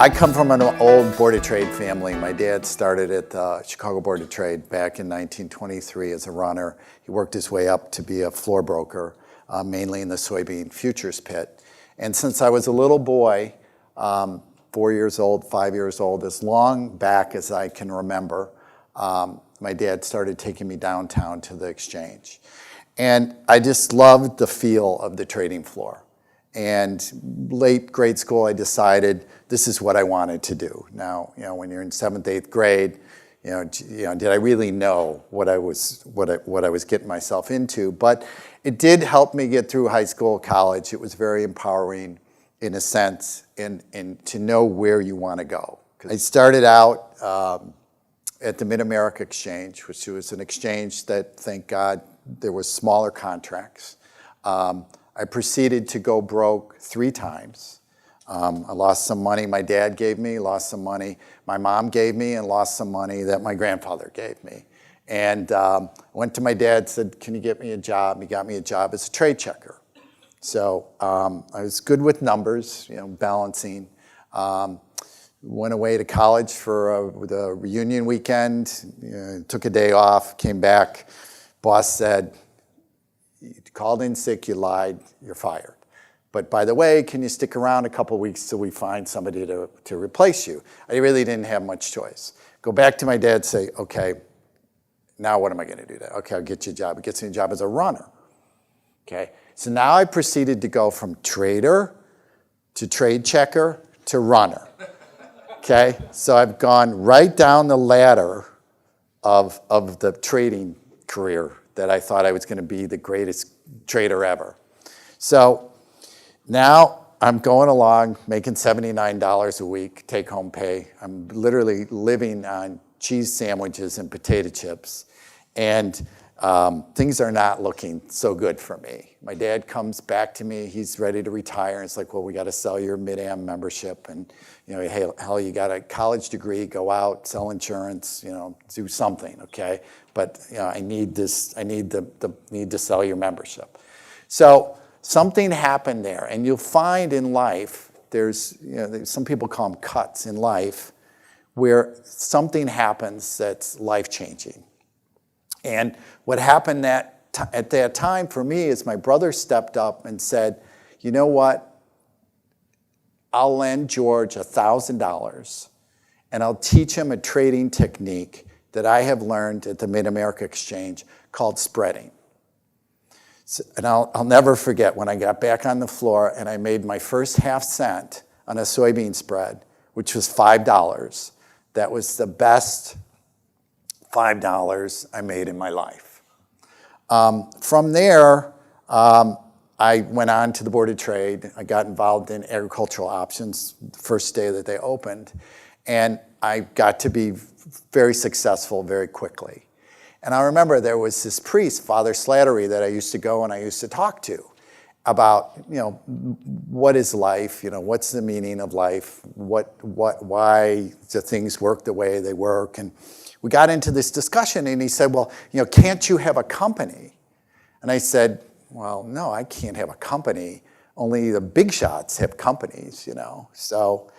I come from an old Board of Trade family. My dad started at the Chicago Board of Trade back in 1923 as a runner. He worked his way up to be a floor broker, mainly in the soybean futures pit. And since I was a little boy, 4 years old, 5 years old, as long back as I can remember, my dad started taking me downtown to the exchange. And I just loved the feel of the trading floor. And late grade school, I decided this is what I wanted to do. Now, when you're in 7th, 8th grade, did I really know what I was getting myself into? But it did help me get through high school, college. It was very empowering in a sense, and to know where you want to go. I started out at the Mid-America Exchange, which was an exchange that, thank God, there was smaller contracts. I proceeded to go broke 3 times. I lost some money my dad gave me, lost some money my mom gave me, and lost some money that my grandfather gave me. And went to my dad, said, can you get me a job? He got me a job as a trade checker. So I was good with numbers, balancing. Went away to college for the reunion weekend, took a day off, came back. Boss said, you called in sick, you lied, you're fired. But by the way, can you stick around a couple weeks till we find somebody to replace you? I really didn't have much choice. Go back to my dad, say, okay, now what am I gonna do? Okay, I'll get you a job. He gets me a job as a runner. Okay, so now I proceeded to go from trader to trade checker to runner. Okay, so I've gone right down the ladder of the trading career that I thought I was going to be the greatest trader ever. So now I'm going along making $79 a week take-home pay. I'm literally living on cheese sandwiches and potato chips, and things are not looking so good for me. My dad comes back to me. He's ready to retire. And it's like, well, we got to sell your Mid-Am membership. And, hey, hell, you got a college degree, go out, sell insurance, do something, okay? But, I need this, I need to sell your membership. So something happened there. And you'll find in life, there's, some people call them cuts in life, where something happens that's life-changing. And what happened at that time for me is my brother stepped up and said, you know what, I'll lend George $1,000 and I'll teach him a trading technique that I have learned at the Mid-America Exchange called spreading. So, and I'll never forget when I got back on the floor and I made my first half cent on a soybean spread, which was $5. That was the best $5 I made in my life. From there, I went on to the Board of Trade. I got involved in agricultural options the first day that they opened, and I got to be very successful very quickly. And I remember there was this priest, Father Slattery, that I used to go and I used to talk to about, what is life? What's the meaning of life? Why do things work the way they work? And we got into this discussion and he said, well, can't you have a company? And I said, well, no, I can't have a company. Only the big shots have companies, So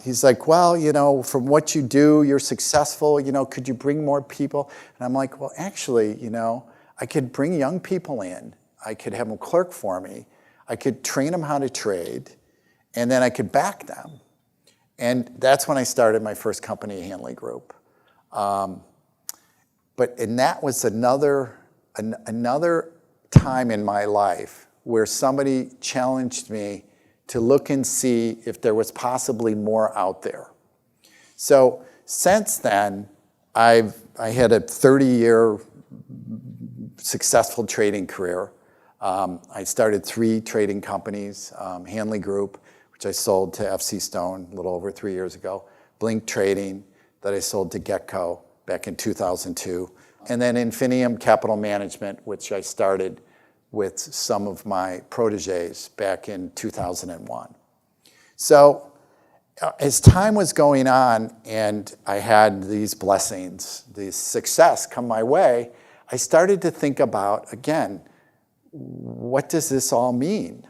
he's like, well, from what you do, you're successful, could you bring more people? And I'm like, well, actually, I could bring young people in. I could have them clerk for me. I could train them how to trade, and then I could back them. And that's when I started my first company, Hanley Group. And that was another time in my life where somebody challenged me to look and see if there was possibly more out there. So since then, I had a 30-year successful trading career. I started 3 trading companies, Hanley Group, which I sold to FC Stone a little over 3 years ago, Blink Trading, that I sold to Getco back in 2002, and then Infinium Capital Management, which I started with some of my proteges back in 2001. So as time was going on and I had these blessings, this success come my way, I started to think about, again, what does this all mean?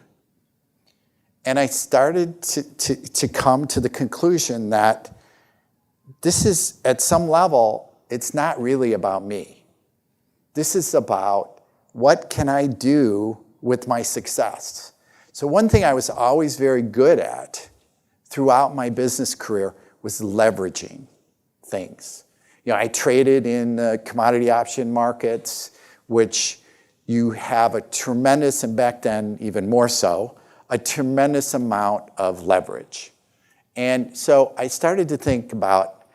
And I started to come to the conclusion that this is, at some level, it's not really about me. This is about what can I do with my success. So one thing I was always very good at throughout my business career was leveraging things. I traded in commodity option markets, which you have a tremendous, and back then even more so, a tremendous amount of leverage. And so I started to think about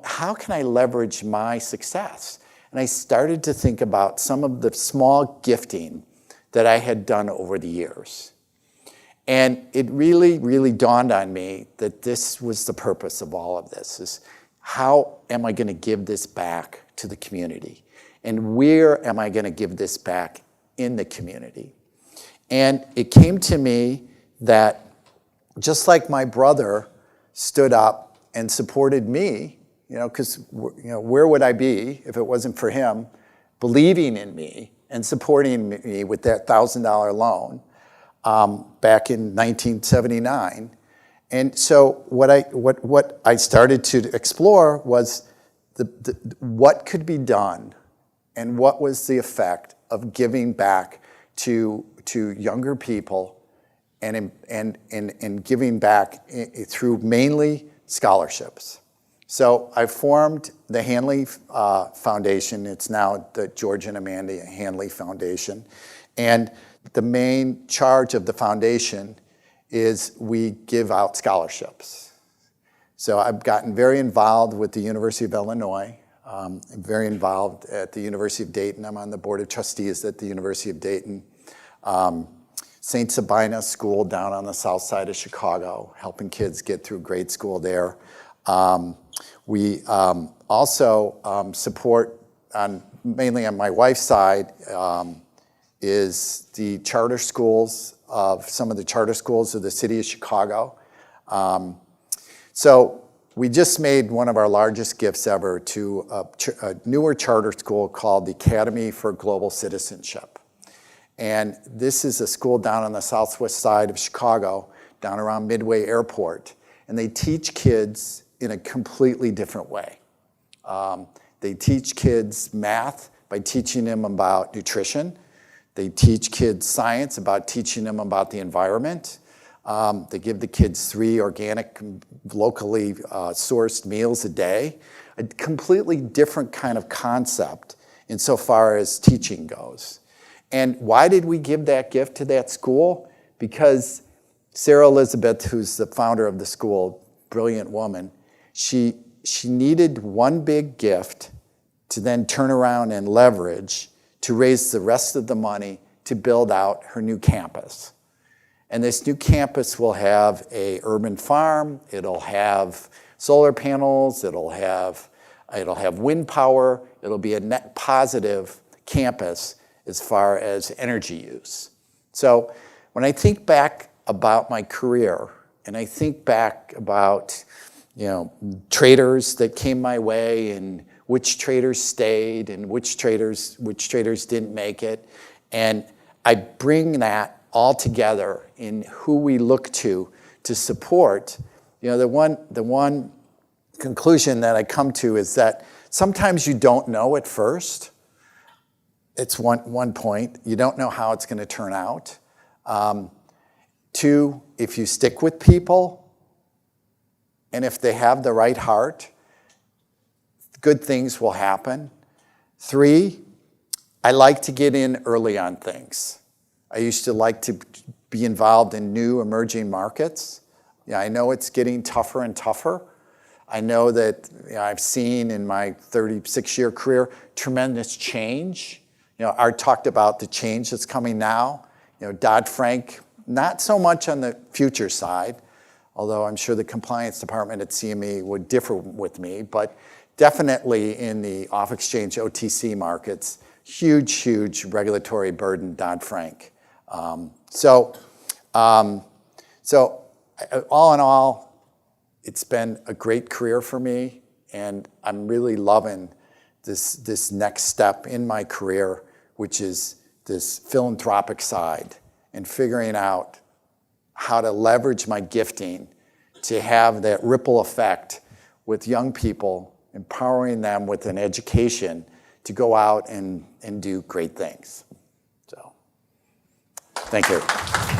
how can I leverage my success? And I started to think about some of the small gifting that I had done over the years. And it really, really dawned on me that this was the purpose of all of this, is how am I going to give this back to the community? And where am I going to give this back in the community? And it came to me that just like my brother stood up and supported me, because where would I be if it wasn't for him believing in me and supporting me with that $1,000 loan back in 1979. And so what I started to explore was what could be done and what was the effect of giving back to younger people and giving back through mainly scholarships. So I formed the Hanley Foundation. It's now the George and Amanda Hanley Foundation. And the main charge of the foundation is we give out scholarships. So I've gotten very involved with the University of Illinois. I'm very involved at the University of Dayton. I'm on the board of trustees at the University of Dayton. St. Sabina School down on the south side of Chicago, helping kids get through grade school there. We also support, mainly on my wife's side, is the charter schools of some of the charter schools of the city of Chicago. So we just made one of our largest gifts ever to a newer charter school called the Academy for Global Citizenship. And this is a school down on the southwest side of Chicago, down around Midway Airport. And they teach kids in a completely different way. They teach kids math by teaching them about nutrition. They teach kids science about teaching them about the environment. They give the kids 3 organic, locally sourced meals a day. A completely different kind of concept insofar as teaching goes. And why did we give that gift to that school? Because Sarah Elizabeth, who's the founder of the school, brilliant woman, she needed one big gift to then turn around and leverage to raise the rest of the money to build out her new campus. And this new campus will have an urban farm, it'll have solar panels, it'll have wind power, it'll be a net positive campus as far as energy use. So when I think back about my career, and I think back about traders that came my way and which traders stayed and which traders didn't make it, and I bring that all together in who we look to support. The one conclusion that I come to is that sometimes you don't know at first. It's one point. You don't know how it's going to turn out. 2, if you stick with people and if they have the right heart, good things will happen. 3, I like to get in early on things. I used to like to be involved in new emerging markets. I know it's getting tougher and tougher. I know that I've seen in my 36-year career tremendous change. Art talked about the change that's coming now. Dodd-Frank, not so much on the future side, although I'm sure the compliance department at CME would differ with me, but definitely in the off-exchange OTC markets, huge regulatory burden, Dodd-Frank. So all in all, it's been a great career for me, and I'm really loving this next step in my career, which is this philanthropic side and figuring out how to leverage my gifting to have that ripple effect with young people, empowering them with an education to go out and do great things. So, thank you.